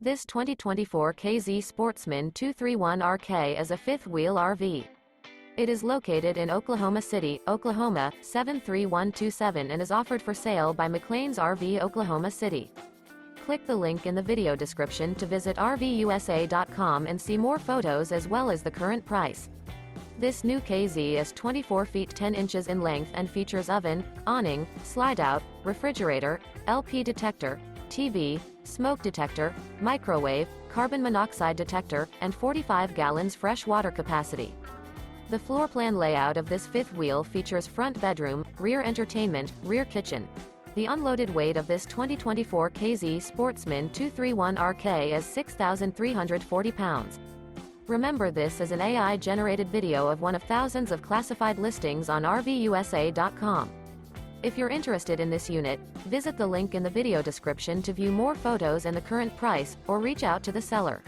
This 2024 K-Z Sportsmen 231RK is a fifth-wheel RV. It is located in Oklahoma City, Oklahoma, 73127 and is offered for sale by McClain's RV Oklahoma City. Click the link in the video description to visit RVUSA.com and see more photos as well as the current price. This new K-Z is 24 feet 10 inches in length and features oven, awning, slide-out, refrigerator, LP detector, TV, smoke detector, microwave, carbon monoxide detector, and 45 gallons fresh water capacity. The floor plan layout of this fifth wheel features front bedroom, rear entertainment, rear kitchen. The unloaded weight of this 2024 K-Z Sportsmen 231RK is 6,340 pounds. Remember, this is an AI-generated video of one of thousands of classified listings on RVUSA.com. If you're interested in this unit, visit the link in the video description to view more photos and the current price, or reach out to the seller.